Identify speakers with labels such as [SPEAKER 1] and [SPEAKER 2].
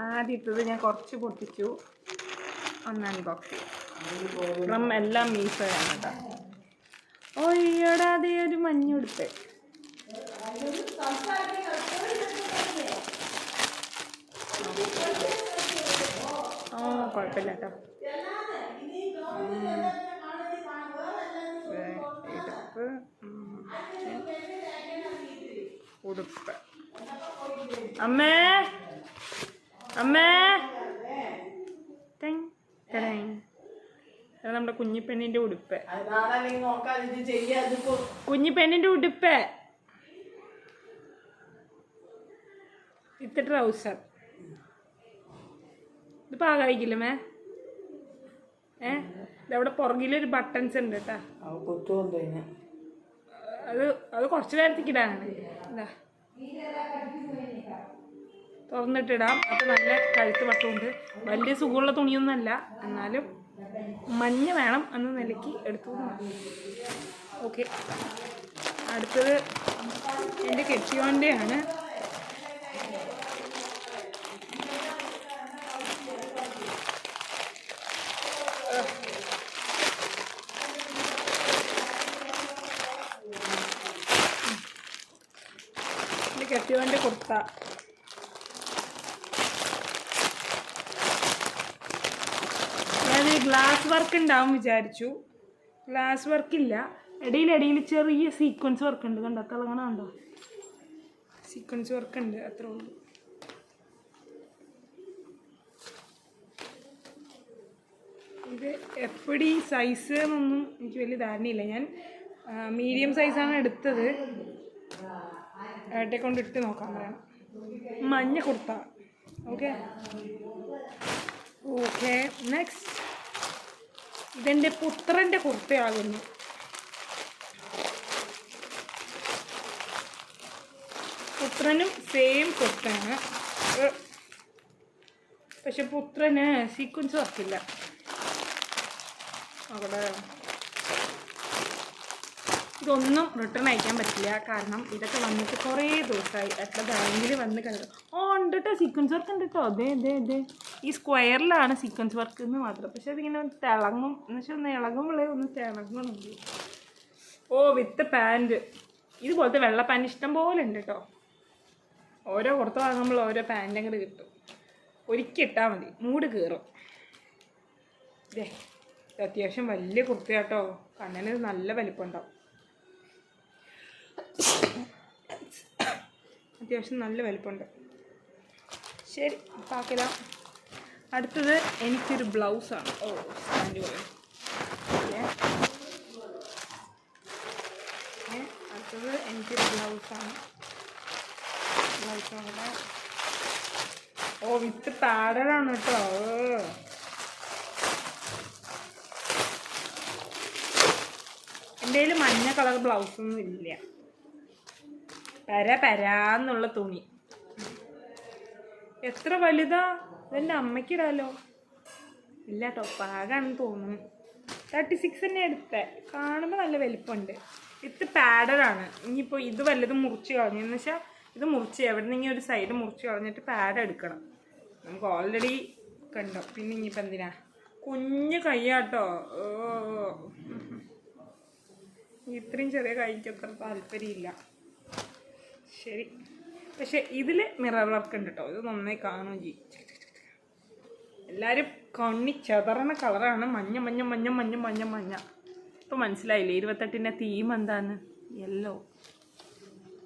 [SPEAKER 1] ആദ്യത്തത് ഞാൻ കുറച്ച് പൊട്ടിച്ചു. ഒന്നാം ബോക്സ് എല്ലാം മീസോയാണ് കേട്ടോ. ഓയ്യടാ, അതേ ഒരു മഞ്ഞുടുപ്പ്. കുഴപ്പമില്ല കേട്ടോ. ഇടുപ്പ്, ഉടുപ്പ്. അമ്മേ അമ്മേ, അത് നമ്മുടെ കുഞ്ഞിപ്പെണ്ണിന്റെ ഉടുപ്പ്. കുഞ്ഞിപ്പെണ്ണിന്റെ ഉടുപ്പ്, ഇത്ര ട്രൗസർ. ഇത് പാകായിക്കില്ല മേ. ഇതവിടെ പുറകിലൊരു ബട്ടൺസ് ഉണ്ട് കേട്ടാ. അത് കുറച്ച് നേരത്തേക്ക് ഇടാനാണ്. എന്താ തുറന്നിട്ടിടാം. അപ്പം നല്ല കഴുത്ത് വട്ടമുണ്ട്. വലിയ സുഖമുള്ള തുണിയൊന്നുമല്ല, എന്നാലും മഞ്ഞ വേണം എന്ന നിലയ്ക്ക് എടുത്തു. ഓക്കെ, അടുത്തത് എൻ്റെ കെട്ടിയോൻ്റെയാണ്. എൻ്റെ കെട്ടിയോൻ്റെ കുർത്ത. ഗ്ലാസ് വർക്ക് ഉണ്ടാവും വിചാരിച്ചു. ഗ്ലാസ് വർക്കില്ല, ഇടയിൽ ചെറിയ സീക്വൻസ് വർക്ക് ഉണ്ട്. കണ്ടോ, തിളങ്ങണുണ്ടോ? സീക്വൻസ് വർക്ക് ഉണ്ട്, അത്രേ ഉള്ളൂ. ഇത് എപ്പടി സൈസ് എന്നൊന്നും എനിക്ക് വലിയ ധാരണയില്ല. ഞാൻ മീഡിയം സൈസാണ് എടുത്തത്. ഏട്ടെ കൊണ്ട് ഇട്ട് നോക്കാൻ പറയാം. മഞ്ഞ കുർത്ത. ഓക്കെ ഓക്കെ, നെക്സ്റ്റ് ഇതെൻ്റെ പുത്രൻ്റെ കുർത്തയാകുന്നു. പുത്രനും സെയിം കുർത്തയാണ്, പക്ഷെ പുത്രന് സീക്വൻസ് വർക്കില്ല. അവിടെ ഇതൊന്നും റിട്ടേൺ അയക്കാൻ പറ്റില്ല, കാരണം ഇതൊക്കെ വന്നിട്ട് കുറേ ദിവസമായി. എത്ര ബാങ്കിൽ വന്ന് കിടക്കും. ഉണ്ട് കേട്ടോ, സീക്വൻസ് വർക്ക് ഉണ്ട് കേട്ടോ. അതെ ഈ സ്ക്വയറിലാണ് സീക്വൻസ് വർക്ക് എന്ന് മാത്രം. പക്ഷെ അതിങ്ങനെ തിളങ്ങും എന്ന് വെച്ചാൽ ഒന്ന് ഇളകുമ്പോഴേ ഒന്ന് തിളങ്ങുന്നുണ്ട്. വിത്ത് പാൻറ്. ഇതുപോലത്തെ വെള്ള പാൻറ് ഇഷ്ടം പോലെ ഉണ്ട് കേട്ടോ. ഓരോ കുർത്ത വാങ്ങുമ്പോൾ ഓരോ പാൻറ് അങ്ങോട്ട് കിട്ടും. ഒരിക്കൽ ഇട്ടാൽ മതി, മൂട് കയറും. ഇതേ അത്യാവശ്യം വലിയ കുർത്തയാട്ടോ. കണ്ണിന് നല്ല വലിപ്പം ഉണ്ടാവും. അത്യാവശ്യം നല്ല വലിപ്പമുണ്ട്. ശരി, പാക്കലാം. അടുത്തത് എനിക്കൊരു ബ്ലൗസാണ്. സ്റ്റാൻഡ് പോലെ. അടുത്തത് എനിക്കൊരു ബ്ലൗസാണ്. വിത്ത് പാഡറാണ് കേട്ടോ. എൻ്റെ കയ്യിൽ മഞ്ഞ കളർ ബ്ലൗസൊന്നും ഇല്ല. പരാന്നുള്ള തുണി. എത്ര വലുതാ! ഇതെൻ്റെ അമ്മയ്ക്കിടാലോ. ഇല്ല കേട്ടോ, പാകാണെന്ന് തോന്നുന്നു. 36 തന്നെ എടുത്തേ. കാണുമ്പോൾ നല്ല വലിപ്പമുണ്ട്. വിത്ത് പാഡറാണ്. ഇനിയിപ്പോൾ ഇത് വല്ലതും മുറിച്ച് കളഞ്ഞെന്ന് വെച്ചാൽ ഇത് മുറിച്ച് എവിടെന്നെങ്കിലും ഒരു സൈഡ് മുറിച്ച് കളഞ്ഞിട്ട് പാഡ് എടുക്കണം. നമുക്ക് ഓൾറെഡി കണ്ടോ. പിന്നെ ഇനിയിപ്പോൾ എന്തിനാ, കുഞ്ഞു കയ്യാട്ടോ. ഇത്രയും ചെറിയ കൈക്ക് അത്ര താല്പര്യമില്ല. ശരി, പക്ഷെ ഇതിൽ മിറർ വർക്ക് ഉണ്ട് കേട്ടോ. ഇത് നന്നായി കാണുകയും ചെയ്യും. എല്ലാവരും കണ്ണി ചെതറണ കളറാണ്. മഞ്ഞ മഞ്ഞ മഞ്ഞ മഞ്ഞ മഞ്ഞ മഞ്ഞ. ഇപ്പോൾ മനസ്സിലായില്ലേ 28ൻ്റെ തീം എന്താന്ന്? യെല്ലോ.